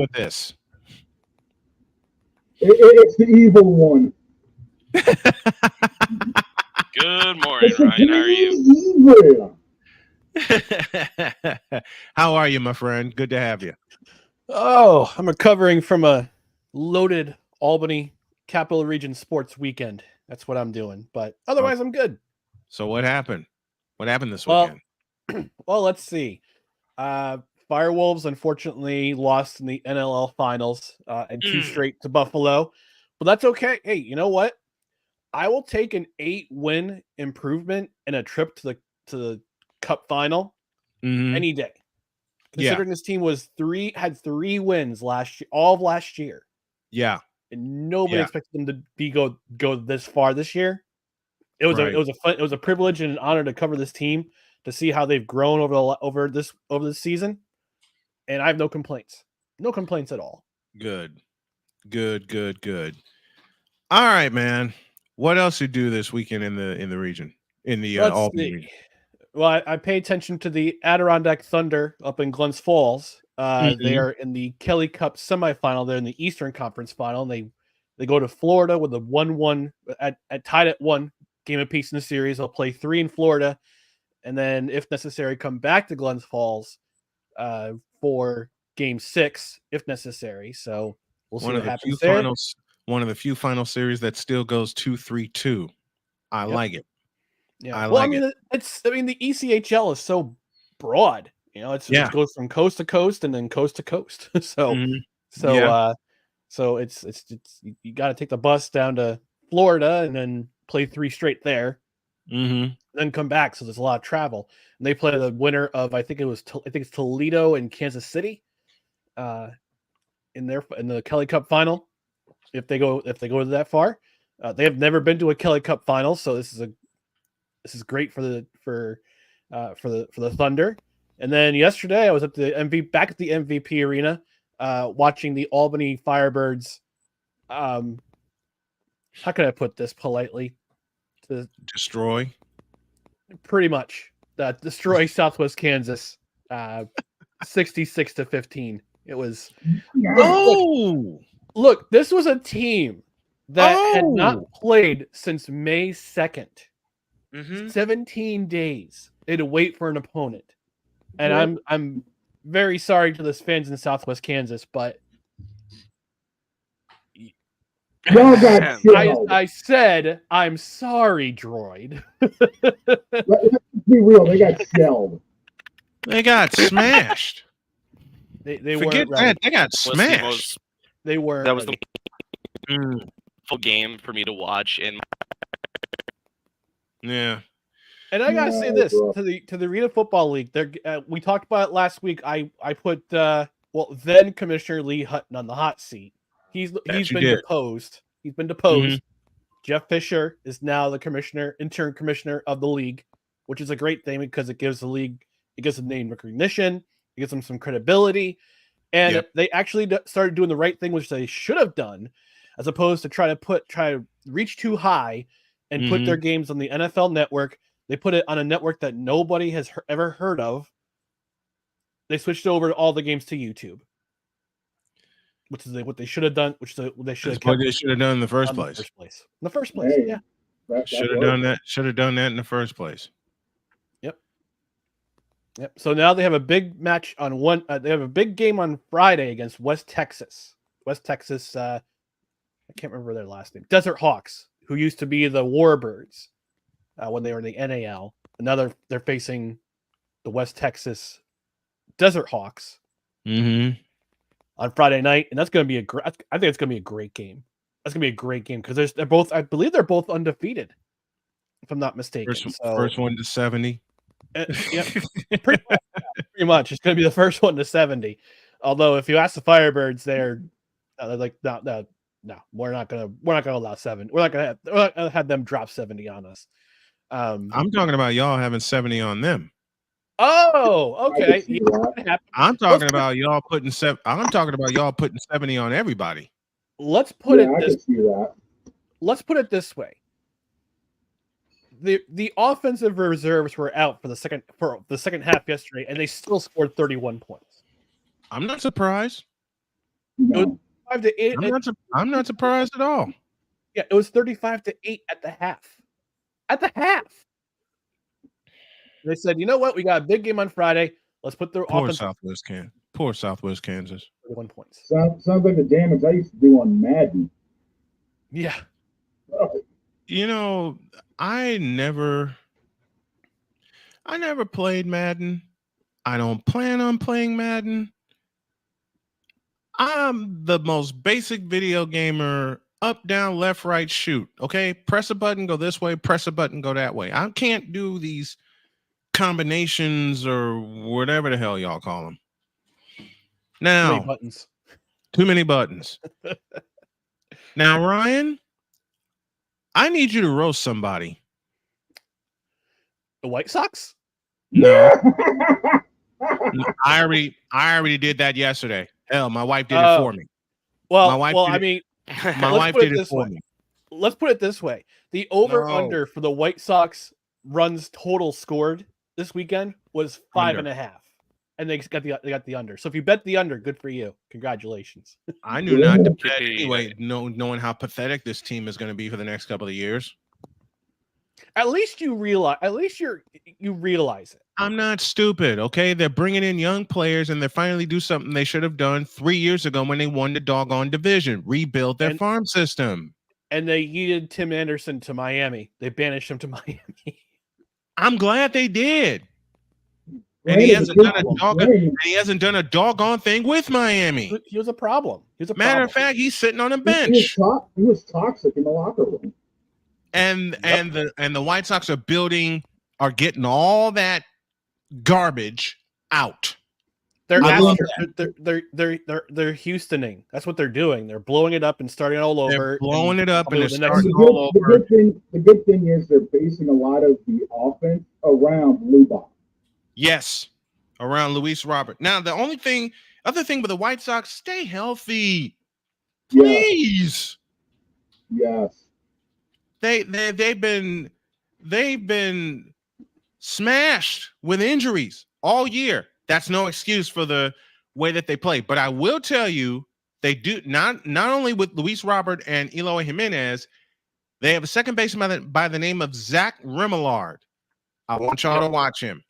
with this? It's the evil one. Good morning, It's the Ryan. How are you? evil. How are you, my friend? Good to have you. Oh, I'm recovering from a loaded Albany Capital Region sports weekend. That's what I'm doing. But otherwise, I'm good. So what happened? What happened this Well, weekend? Well, let's see. Firewolves unfortunately lost in the NLL finals and 2 straight to Buffalo. But that's okay. Hey, you know what? I will take an 8-win improvement and a trip to the Cup final any day. Considering this team had 3 wins last year, all of last year. Yeah. And nobody expected them to go this far this year. It was a privilege and an honor to cover this team, to see how they've grown over this season. And I have no complaints. No complaints at all. Good. All right, man. What else you do this weekend in the region? In the Albany region? Well, I pay attention to the Adirondack Thunder up in Glens Falls. They are in the Kelly Cup semifinal. They're in the Eastern Conference final. And they go to Florida with a 1-1 at tied at 1 game apiece in the series. They'll play 3 in Florida, and then, if necessary, come back to Glens Falls for Game 6 if necessary. So we'll see what happens there. One of the few final series that still goes 2-3-2. I like it. Yeah. The ECHL is so broad. You know, it goes from coast to coast and then coast to coast. So it's you got to take the bus down to Florida and then play 3 straight there. Then come back. So there's a lot of travel. And they play the winner of I think it's Toledo and Kansas City, in the Kelly Cup final. If they go that far, they have never been to a Kelly Cup final, so this is great for the Thunder. And then yesterday I was at back at the MVP arena, watching the Albany Firebirds. How can I put this politely? To destroy. Pretty much destroy Southwest Kansas, 66-15. It was. Look, this was a team that had not played since May 2nd. 17 days. They had to wait for an opponent. And I'm very sorry to the fans in Southwest Kansas, but I said I'm sorry, Droid. Let's be real, they got shelled. They got smashed. They forget that. They got smashed. They were. That was the full game for me to watch, and yeah. And I gotta say this to the Arena Football League. We talked about it last week. I put then Commissioner Lee Hutton on the hot seat. He's been deposed. He's been deposed. Jeff Fisher is now the interim commissioner of the league, which is a great thing because it gives the league name recognition, it gives them some credibility. And they actually started doing the right thing, which they should have done, as opposed to try to reach too high and put their games on the NFL Network. They put it on a network that nobody has ever heard of. They switched over all the games to YouTube, which is what they should have done. What they should have done in the first place. In the first place, yeah. Should have done that. Should have done that in the first place. Yep. So now they have a big match on they have a big game on Friday against West Texas. West Texas. I can't remember their last name. Desert Hawks, who used to be the Warbirds when they were in the NAL. And now they're facing the West Texas Desert Hawks on Friday night, and that's going to be I think it's going to be a great game. That's going to be a great game because I believe they're both undefeated, if I'm not mistaken. First one to 70. Pretty much. It's going to be the first one to 70. Although, if you ask the Firebirds, they're like, no, we're not going to allow 7. We're not going to have them drop 70 on us. I'm talking about y'all having 70 on them. Oh, okay. I'm talking about y'all putting 70 on everybody. Let's put Let's put it this way. The offensive reserves were out for the second half yesterday, and they still scored 31 points. I'm not surprised. No. 5-8. I'm not surprised at all. Yeah, it was 35-8 at the half. At the half. They said, you know what? We got a big game on Friday. Let's put the Poor offense. Southwest Kansas. 31 points. Sounds like the damage I used to do on Madden. Yeah. Oh, You know, I never played Madden. I don't plan on playing Madden. I'm the most basic video gamer. Up, down, left, right, shoot. Okay, press a button, go this way. Press a button, go that way. I can't do these combinations or whatever the hell y'all call them. Now, too many buttons. Now, Ryan, I need you to roast somebody. The White Sox? No. I already did that yesterday. Hell, my wife did it for me. Well, I mean, my wife did it for me. Let's put it this way: the over/under for the White Sox runs total scored this weekend was 5.5, and they got the under. So if you bet the under, good for you. Congratulations. I knew not to bet anyway, knowing how pathetic this team is going to be for the next couple of years. At least you realize. At least you realize it. I'm not stupid, okay? They're bringing in young players, and they finally do something they should have done 3 years ago when they won the doggone division. Rebuild their farm system. And they yeeted Tim Anderson to Miami. They banished him to Miami. I'm glad they did. And he hasn't done a doggone thing with Miami. He was a problem. Matter of fact, he's sitting on a bench. He was toxic in the locker room. And the White Sox are getting all that garbage out. They're Houstoning. That's what they're doing. They're blowing it up and starting all over. They're blowing it up and starting all over. The good thing is they're basing a lot of the offense around Lubach. Yes, around Luis Robert. Now the other thing with the White Sox, stay healthy, please. Yes. They've been smashed with injuries all year. That's no excuse for the way that they play. But I will tell you, they do not only with Luis Robert and Eloy Jimenez, they have a second baseman by the name of Zach Remillard. I want y'all to watch him.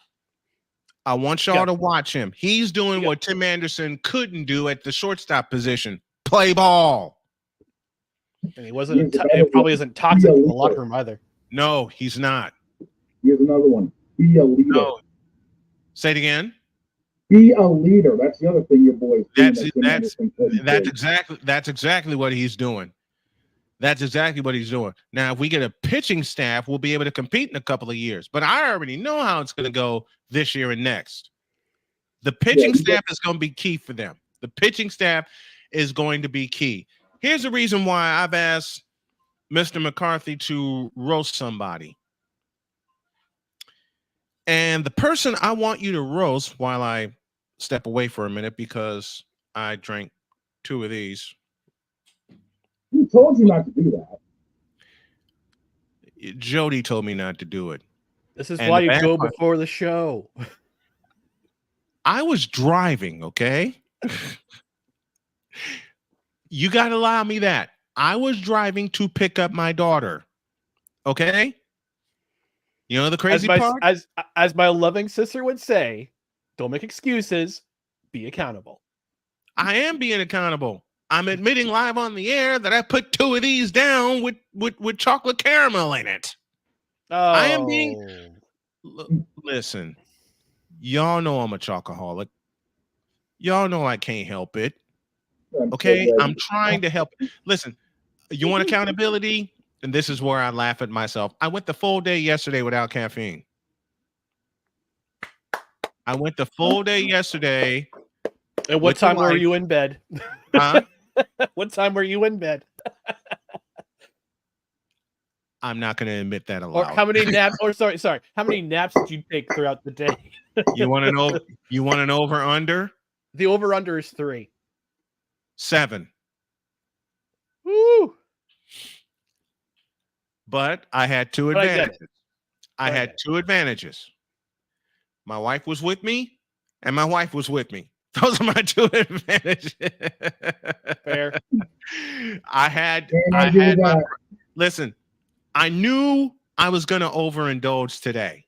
To watch him. He's doing what Tim Anderson couldn't do at the shortstop position. Play ball. And he wasn't. It probably isn't toxic in the locker room either. No, he's not. Here's another one. Be a leader. No. Say it again. Be a leader. That's the other thing your boys. That's exactly what he's doing. That's exactly what he's doing. Now, if we get a pitching staff, we'll be able to compete in a couple of years. But I already know how it's going to go this year and next. The pitching staff is going to be key for them. The pitching staff is going to be key. Here's the reason why I've asked Mr. McCarthy to roast somebody. And the person I want you to roast while I step away for a minute because I drank 2 of these. Who told you not to do that? Jody told me not to do it. This is why you go before the show. I was driving, okay? You got to allow me that. I was driving to pick up my daughter, okay? You know the crazy part? As my loving sister would say, don't make excuses, be accountable. I am being accountable. I'm admitting live on the air that I put 2 of these down with chocolate caramel in it. Oh. I am being... Listen, y'all know I'm a chocoholic. Y'all know I can't help it. Okay? I'm trying to help. Listen, you want accountability? And this is where I laugh at myself. I went the full day yesterday without caffeine. I went the full day yesterday. And what time were you in bed? Huh? What time were you in bed? I'm not going to admit that aloud. Or how many naps? Or sorry. How many naps did you take throughout the day? You want to know? You want an over under? The over under is 3. 7. Woo! But I had 2 advantages. I had 2 advantages. My wife was with me, and my wife was with me. Those are my 2 advantages. I had And I I give had you my that. listen. I knew I was going to overindulge today.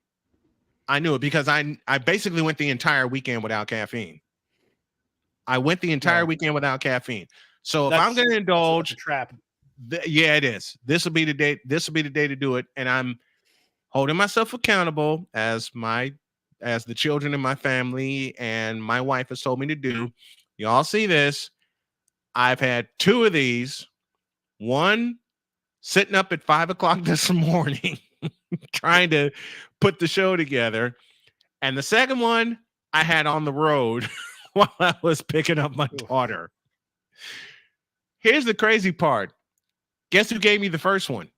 I knew it because I basically went the entire weekend without caffeine. I went the entire weekend without caffeine. So if I'm going to indulge, that's a trap. Yeah, it is. This will be the day. This will be the day to do it, and I'm holding myself accountable as the children in my family and my wife has told me to do. Y'all see this? I've had 2 of these. One sitting up at 5:00 this morning, trying to put the show together, and the second one I had on the road while I was picking up my daughter. Here's the crazy part. Guess who gave me the first one?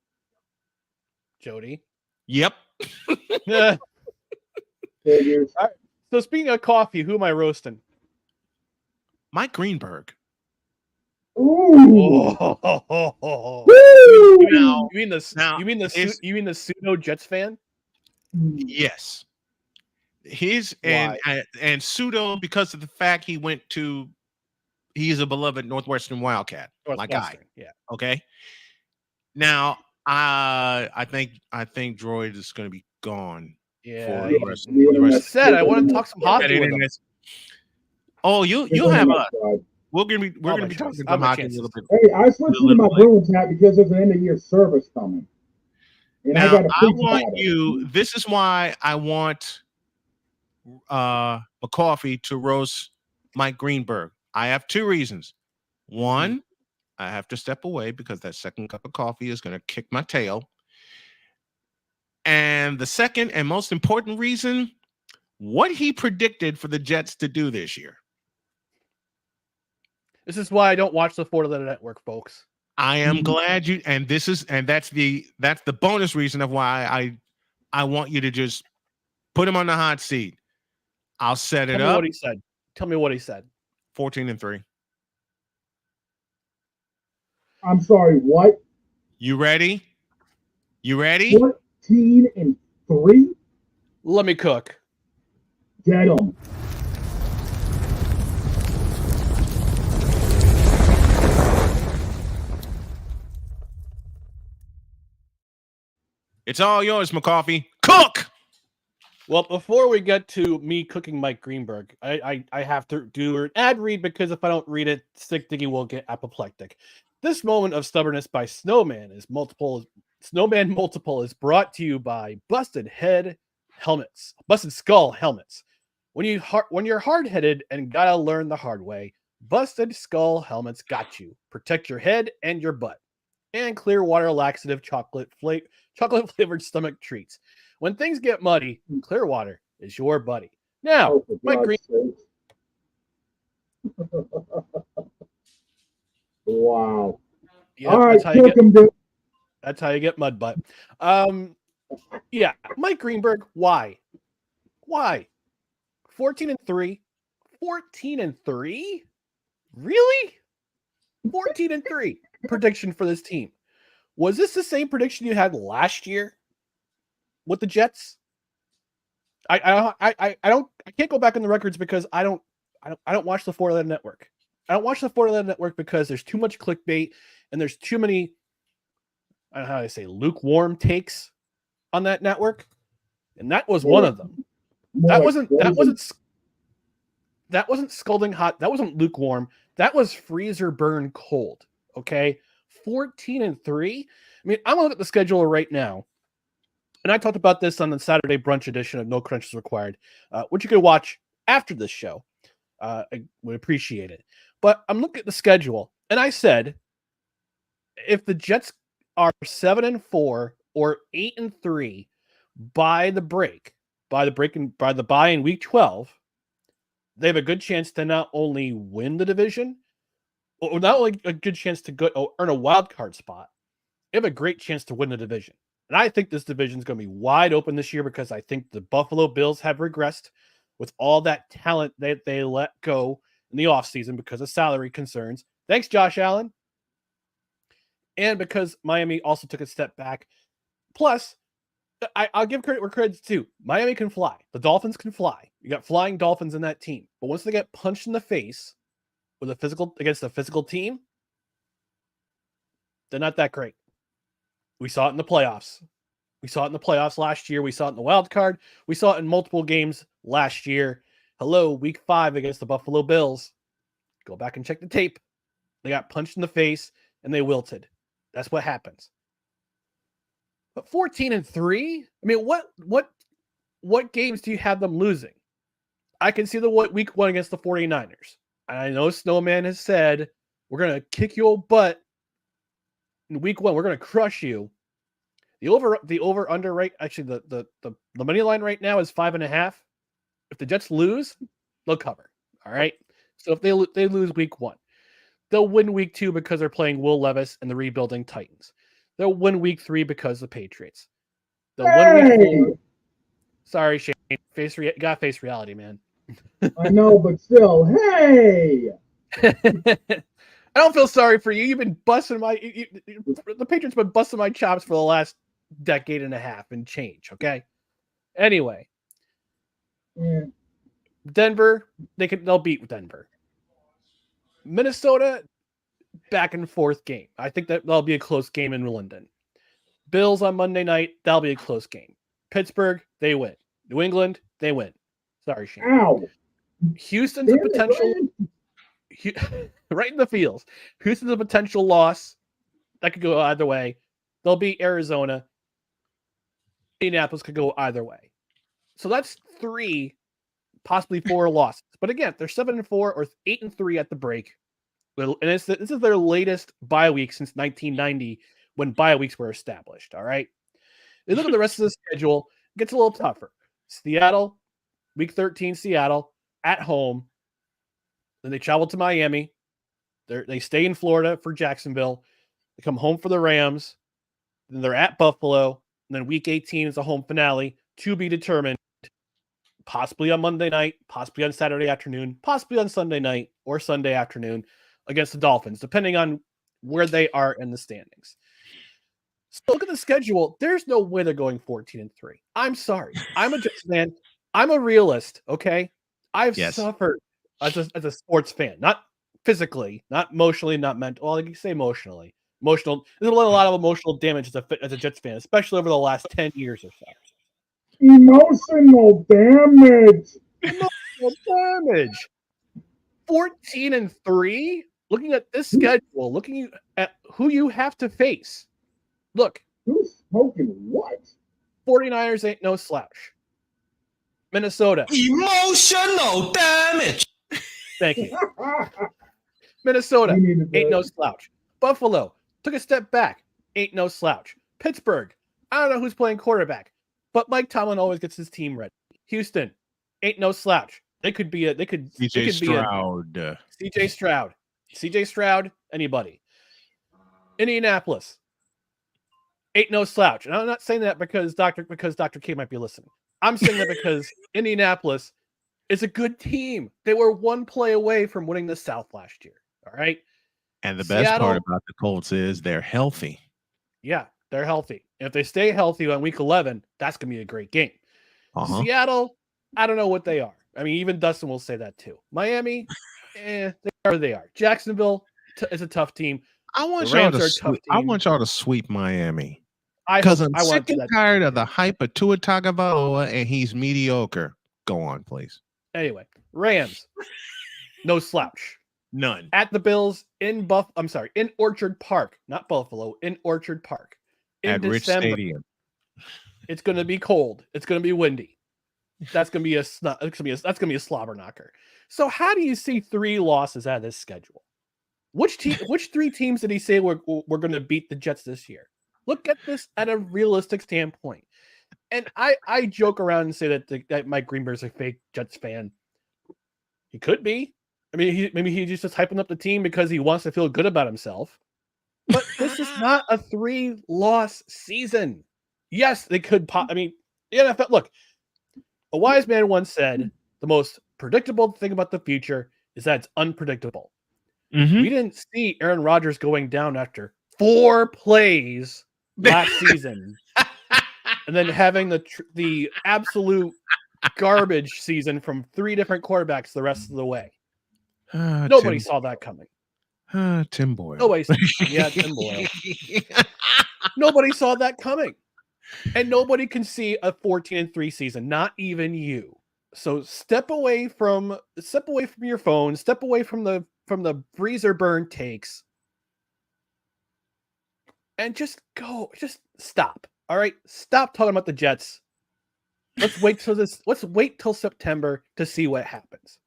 Jody. Yep. Yeah. Figures. So speaking of coffee, who am I roasting? Mike Greenberg. Ooh. Oh. Woo! You mean the pseudo Jets fan? Yes. He's Why? and pseudo because of the fact he's a beloved Northwestern Wildcat, like I. Yeah. Okay. Now I think Droid is going to be gone. Yeah. the rest- the the rest- I said I want to talk some that hockey with him. Oh, you'll have us. We're gonna be talking some hockey a little bit. Hey, I switched to my Bruins hat because there's an end of year service coming. And Now, I got to I preach want about you. it. This is why I want McCarthy to roast Mike Greenberg. I have 2 reasons. One, I have to step away because that second cup of coffee is going to kick my tail. And the second and most important reason, what he predicted for the Jets to do this year. This is why I don't watch the Florida Network, folks. I am glad you, and that's the bonus reason of why I want you to just put him on the hot seat. I'll set it Tell me up. what he said. Tell me what he said. 14-3. I'm sorry, what? You ready? You ready? 14-3? Let me cook. Get him. It's all yours, McCarthy. Cook! Well, before we get to me cooking Mike Greenberg, I have to do an ad read because if I don't read it, Stick Diggy will get apoplectic. This moment of stubbornness by Snowman Multiple is brought to you by Busted Skull Helmets. When you're hard-headed and gotta learn the hard way, Busted Skull Helmets got you. Protect your head and your butt. And Clearwater laxative chocolate flavored stomach treats. When things get muddy, Clearwater is your buddy. Now, Mike Green. Wow. Yeah, all right, that's how you get mud butt. Yeah, Mike Greenberg. Why? 14-3. 14-3? Really? 14-3 prediction for this team. Was this the same prediction you had last year with the Jets? I can't go back in the records because I don't watch the Florida Network. I don't watch the Florida Network because there's too much clickbait and there's too many, I don't know how to say, lukewarm takes on that network, and that was one of them. That wasn't scalding hot. That wasn't lukewarm. That was freezer burn cold. Okay, 14-3. I mean, I'm gonna look at the schedule right now, and I talked about this on the Saturday brunch edition of No Crunches Required, which you can watch after this show. I would appreciate it. But I'm looking at the schedule, and I said, if the Jets are 7-4 or 8-3 by the bye in week 12, they have a good chance to not only win the division, or not only a good chance to earn a wild card spot, they have a great chance to win the division. And I think this division is going to be wide open this year because I think the Buffalo Bills have regressed with all that talent that they let go in the offseason because of salary concerns. Thanks, Josh Allen. And because Miami also took a step back. Plus, I'll give credit where credit's due. Miami can fly. The Dolphins can fly. You got flying Dolphins in that team. But once they get punched in the face against a physical team, They're not that great. We saw it in the playoffs. We saw it in the playoffs last year. We saw it in the wild card. We saw it in multiple games last year. Hello, week 5 against the Buffalo Bills. Go back and check the tape. They got punched in the face and they wilted. That's what happens. But 14-3? I mean, what games do you have them losing? I can see the week 1 against the 49ers. And I know Snowman has said, we're going to kick your butt in week 1. We're going to crush you. The over under right, actually the money line right now is 5.5. If the Jets lose, they'll cover. All right. So if they lose week 1, they'll win week 2 because they're playing Will Levis and the rebuilding Titans. They'll win week 3 because the Patriots. They'll win week 4. Sorry, Shane. Got face reality, man. I know, but still, hey. I don't feel sorry for you. You've been busting the Patriots been busting my chops for the last decade and a half and change. Okay. Anyway, Denver, they'll beat Denver. Minnesota, back and forth game. I think that'll be a close game in London. Bills on Monday night, that'll be a close game. Pittsburgh, they win. New England, they win. Sorry, Shane. Ow. Houston's a potential. Right in the feels. Houston's a potential loss. That could go either way. They'll beat Arizona. Indianapolis could go either way. So that's 3, possibly 4 losses. But again, they're 7-4 or 8-3 at the break. And this is their latest bye week since 1990 when bye weeks were established. All right. They look at the rest of the schedule. It gets a little tougher. Seattle, week 13, Seattle at home. Then they travel to Miami. They stay in Florida for Jacksonville. They come home for the Rams. Then they're at Buffalo. And then week 18 is a home finale to be determined. Possibly on Monday night, possibly on Saturday afternoon, possibly on Sunday night or Sunday afternoon against the Dolphins, depending on where they are in the standings. So look at the schedule. There's no way they're going 14-3. I'm sorry. I'm a Jets fan. I'm a realist. Okay. I've suffered as a sports fan, not physically, not emotionally, not mental. Well, you can say emotionally. Emotional. There's a lot of emotional damage as a Jets fan, especially over the last 10 years or so. Emotional damage. 14-3. Looking at this schedule, looking at who you have to face. Look. Who's smoking what? 49ers ain't no slouch. Minnesota. Emotional damage. Thank you. Minnesota ain't no slouch. Buffalo took a step back. Ain't no slouch. Pittsburgh. I don't know who's playing quarterback, but Mike Tomlin always gets his team ready. Houston ain't no slouch. CJ Stroud, anybody. Indianapolis ain't no slouch. And I'm not saying that because Dr. K might be listening. I'm saying that because Indianapolis is a good team. They were 1 play away from winning the South last year. All right. And the best part about the Colts is they're healthy. Yeah, they're healthy. And if they stay healthy on week 11, that's going to be a great game. Seattle, I don't know what they are. I mean, even Dustin will say that too. Miami, they are where they are. Jacksonville is a tough team. I want y'all to sweep Miami. Because I'm sick and tired of the hype of Tua Tagovailoa, and he's mediocre. Go on, please. Anyway, Rams, no slouch. None. At the Bills in Orchard Park, not Buffalo, in Orchard Park. At December. Rich Stadium. It's going to be cold. It's going to be windy. That's going to be a slobber knocker. So how do you see 3 losses out of this schedule? Which 3 teams did he say we're going to beat the Jets this year? Look at this at a realistic standpoint. And I joke around and say that Mike Greenberg's a fake Jets fan. He could be. I mean, maybe he's just hyping up the team because he wants to feel good about himself. But this is not a 3-loss season. Yes, they could. The NFL. Look, a wise man once said, "The most predictable thing about the future is that it's unpredictable." Mm-hmm. We didn't see Aaron Rodgers going down after 4 plays last season, and then having the absolute garbage season from 3 different quarterbacks the rest of the way. Nobody saw that coming. Tim Boyle. Tim Boyle. Nobody saw that coming. And nobody can see a 14-3 season, not even you. So step away from your phone, step away from the breezer burn takes, and just stop. All right, stop talking about the Jets. Let's wait till September to see what happens.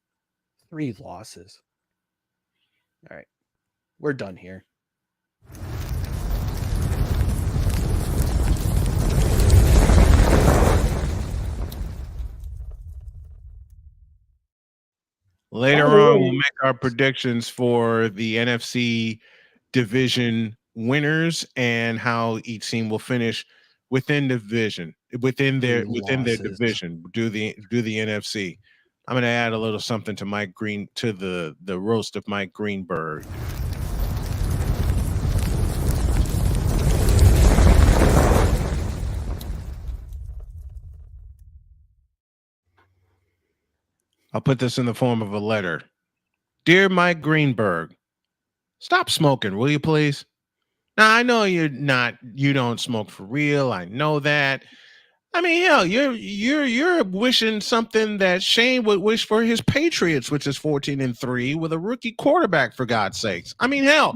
3 losses. All right, we're done here. Later on, we'll make our predictions for the NFC division winners and how each team will finish within their division. Do the NFC. I'm going to add a little something to Mike Green, to the roast of Mike Greenberg. I'll put this in the form of a letter. Dear Mike Greenberg, stop smoking, will you please? Now, I know you don't smoke for real. I know that. I mean, hell, you're wishing something that Shane would wish for his Patriots, which is 14-3 with a rookie quarterback, for God's sakes. I mean, hell,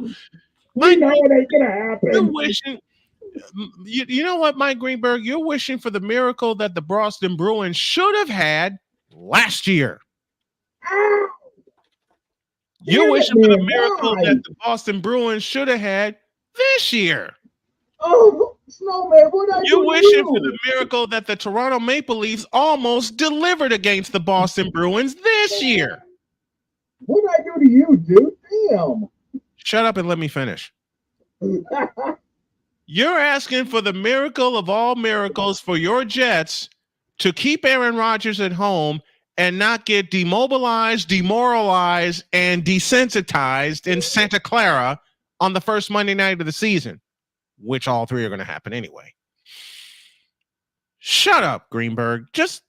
we know it ain't gonna happen. You're wishing. You know what, Mike Greenberg? You're wishing for the miracle that the Boston Bruins should have had last year. You're wishing for the miracle that the Boston Bruins should have had this year. Oh, Snowman, what I do? You're wishing for the miracle that the Toronto Maple Leafs almost delivered against the Boston Bruins this year. What did I do to you, dude? Damn. Shut up and let me finish. You're asking for the miracle of all miracles for your Jets to keep Aaron Rodgers at home and not get demobilized, demoralized, and desensitized in Santa Clara on the first Monday night of the season, which all 3 are going to happen anyway. Shut up, Greenberg. Just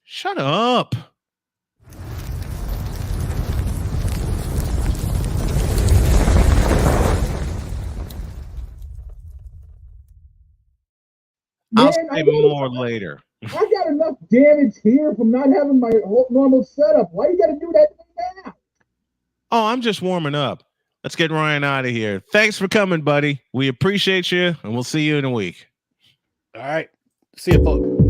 shut up. I'll save more later. I got enough damage here from not having my whole normal setup. Why you got to do that now? Oh, I'm just warming up. Let's get Ryan out of here. Thanks for coming, buddy. We appreciate you, and we'll see you in a week. All right. See you, folks.